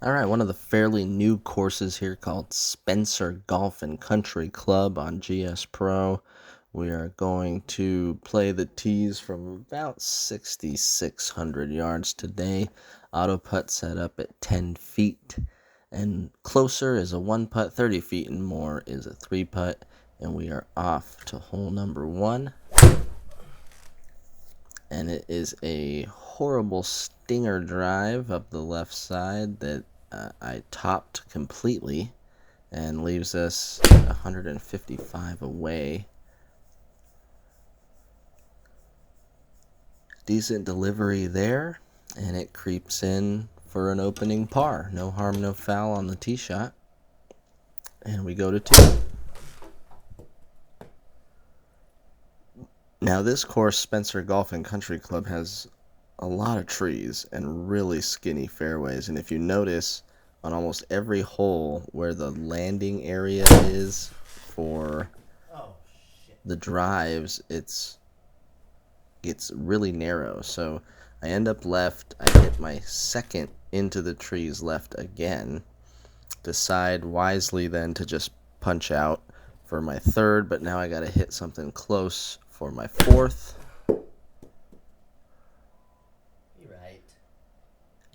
All right, one of the fairly new courses here called Spencer Golf and Country Club on GSPRO. We are going to play the tees from about 6,600 yards today. Auto putt set up at 10 feet, and closer is a 1 putt, 30 feet, and more is a 3 putt. And we are off to hole number 1. And it is a horrible stinger drive up the left side that I topped completely and leaves us 155 away. Decent delivery there, and it creeps in for an opening par. No harm, no foul on the tee shot. And we go to 2. Now this course, Spencer Golf and Country Club, has a lot of trees and really skinny fairways. And if you notice, on almost every hole where the landing area is for the drives, it's really narrow. So I end up left. I hit my second into the trees left again. Decide wisely then to just punch out for my third, but now I got to hit something close for my fourth.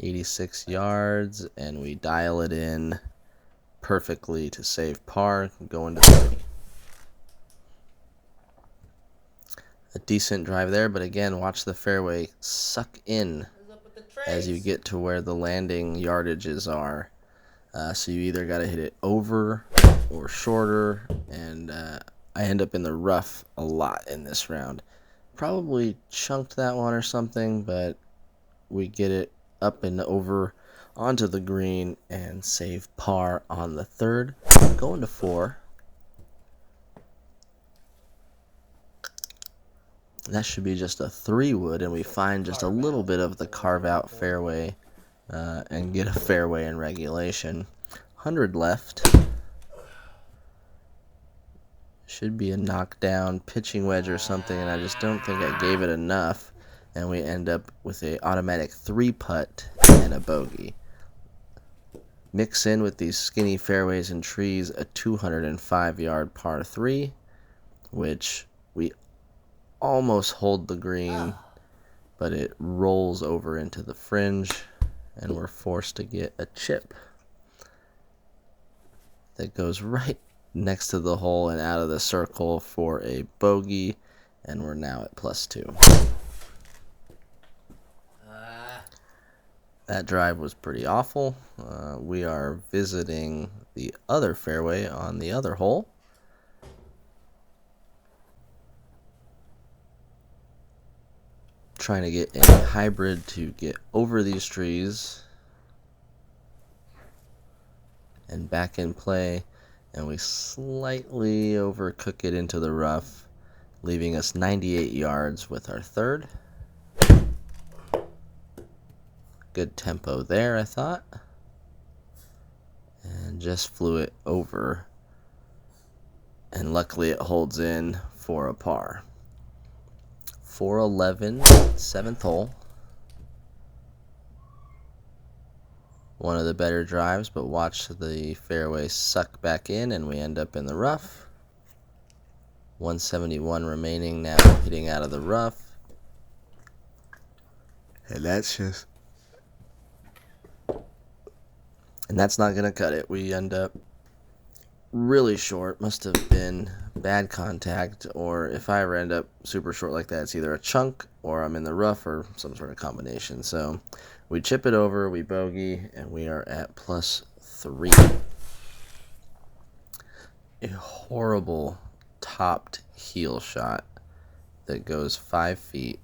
86 yards, and we dial it in perfectly to save par, going to 3. A decent drive there, but again, watch the fairway suck in as you get to where the landing yardages are. So you either got to hit it over or shorter, and I end up in the rough a lot in this round. Probably chunked that one or something, but we get it up and over onto the green and save par on the third. Going to 4. That should be just a 3-wood, and we find just a little bit of the carve-out fairway and get a fairway in regulation. 100 left. Should be a knockdown pitching wedge or something, and I just don't think I gave it enough. And we end up with a automatic 3-putt and a bogey. Mix in with these skinny fairways and trees a 205-yard par 3, which we almost hold the green, but it rolls over into the fringe, and we're forced to get a chip that goes right next to the hole and out of the circle for a bogey, and we're now at +2. That drive was pretty awful. We are visiting the other fairway on the other hole. Trying to get a hybrid to get over these trees and back in play, and we slightly overcook it into the rough, leaving us 98 yards with our third. Good tempo there, I thought, and just flew it over, and luckily it holds in for a par. 411, 7th hole. One of the better drives, but watch the fairway suck back in, and we end up in the rough. 171 remaining now, hitting out of the rough. And that's not going to cut it. We end up really short. Must have been bad contact, or if I ever end up super short like that, it's either a chunk or I'm in the rough or some sort of combination. So we chip it over, we bogey, and we are at +3. A horrible topped heel shot that goes 5 feet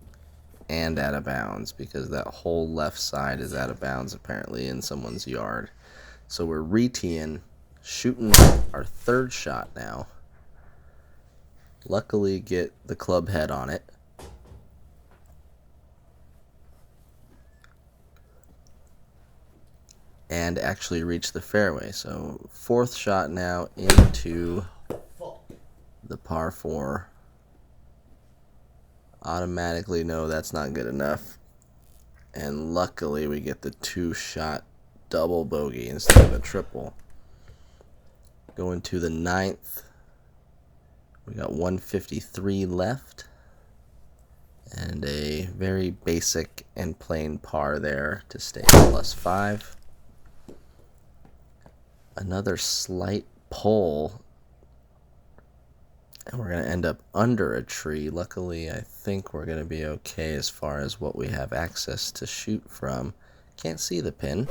and out of bounds, because that whole left side is out of bounds apparently in someone's yard. So we're re-teeing, shooting our third shot now. Luckily get the club head on it. And actually reach the fairway. So fourth shot now into the par 4. Automatically know that's not good enough. And luckily we get the 2-shot double bogey instead of a triple. Going to the 9th. We got 153 left. And a very basic and plain par there to stay +5. Another slight pull. And we're going to end up under a tree. Luckily, I think we're going to be okay as far as what we have access to shoot from. Can't see the pin.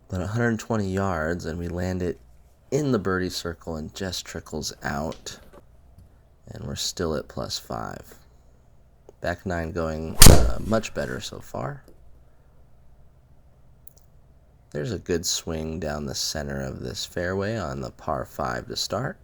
But 120 yards, and we land it in the birdie circle and just trickles out. And we're still at +5. Back 9 going much better so far. There's a good swing down the center of this fairway on the par 5 to start.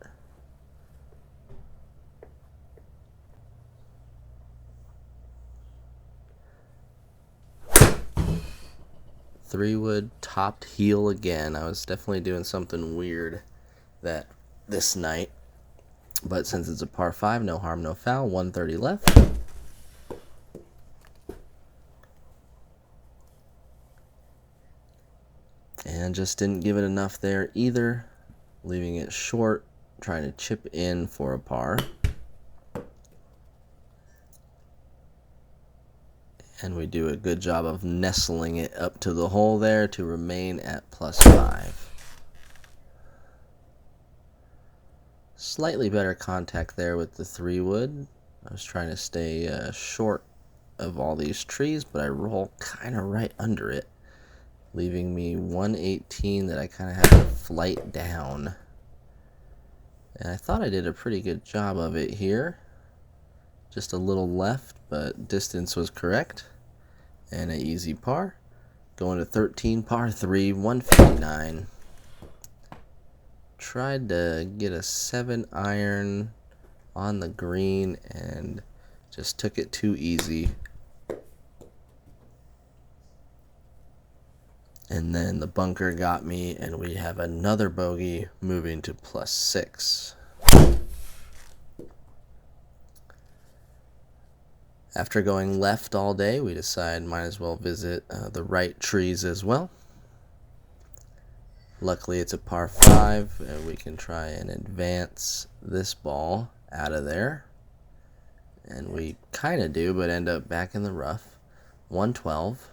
Three-wood topped heel again. I was definitely doing something weird this night. But since it's a par 5, no harm, no foul. 130 left. And just didn't give it enough there either. Leaving it short, trying to chip in for a par. And we do a good job of nestling it up to the hole there to remain at +5. Slightly better contact there with the 3-wood. I was trying to stay short of all these trees, but I roll kind of right under it, leaving me 118 that I kind of had to flight down. And I thought I did a pretty good job of it here. Just a little left, but distance was correct. And an easy par. Going to 13, par 3, 159. Tried to get a 7-iron on the green and just took it too easy. And then the bunker got me, and we have another bogey moving to +6. After going left all day, we decide might as well visit the right trees as well. Luckily, it's a par 5, and we can try and advance this ball out of there. And we kind of do, but end up back in the rough. 112.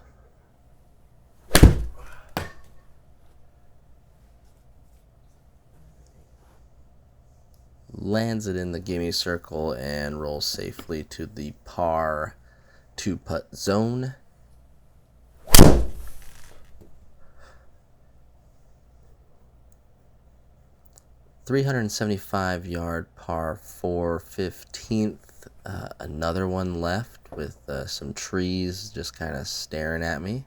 Lands it in the gimme circle and rolls safely to the par 2-putt zone. .375-yard par 4 15th. Another one left with some trees just kind of staring at me.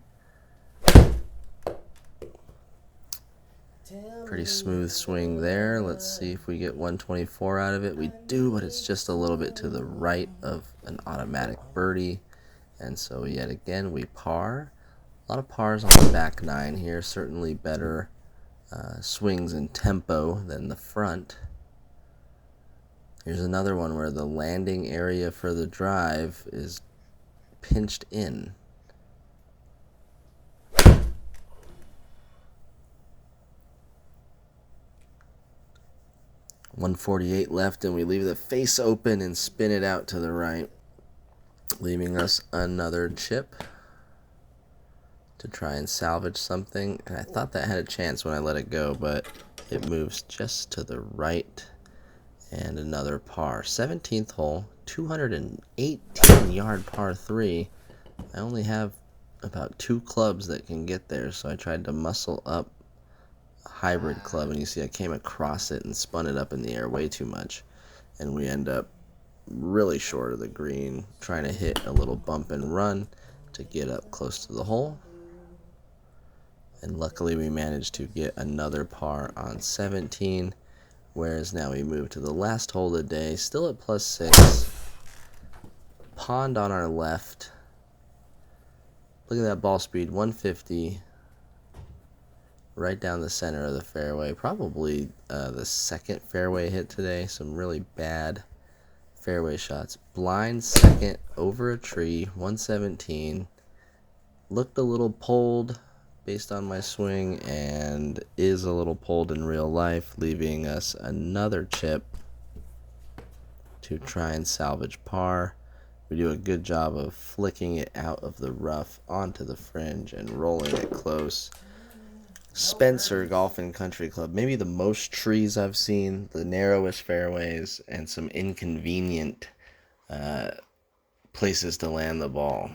Pretty smooth swing there. Let's see if we get 124 out of it. We do, but it's just a little bit to the right of an automatic birdie. And so yet again, we par. A lot of pars on the back 9 here. Certainly better swings and tempo than the front. Here's another one where the landing area for the drive is pinched in. 148 left, and we leave the face open and spin it out to the right, leaving us another chip to try and salvage something. And I thought that had a chance when I let it go, but it moves just to the right. And another par. 17th hole, 218-yard par 3. I only have about 2 clubs that can get there, so I tried to muscle up hybrid club, and you see I came across it and spun it up in the air way too much, and we end up really short of the green, trying to hit a little bump and run to get up close to the hole. And luckily we managed to get another par on 17, whereas now we move to the last hole of the day, still at +6. Pond on our left. Look at that ball speed, 150. Right down the center of the fairway. Probably the second fairway hit today. Some really bad fairway shots. blind second over a tree, 117. Looked a little pulled based on my swing and is a little pulled in real life, leaving us another chip to try and salvage par. We do a good job of flicking it out of the rough onto the fringe and rolling it close. Spencer Golf and Country Club, maybe the most trees I've seen, the narrowest fairways, and some inconvenient places to land the ball.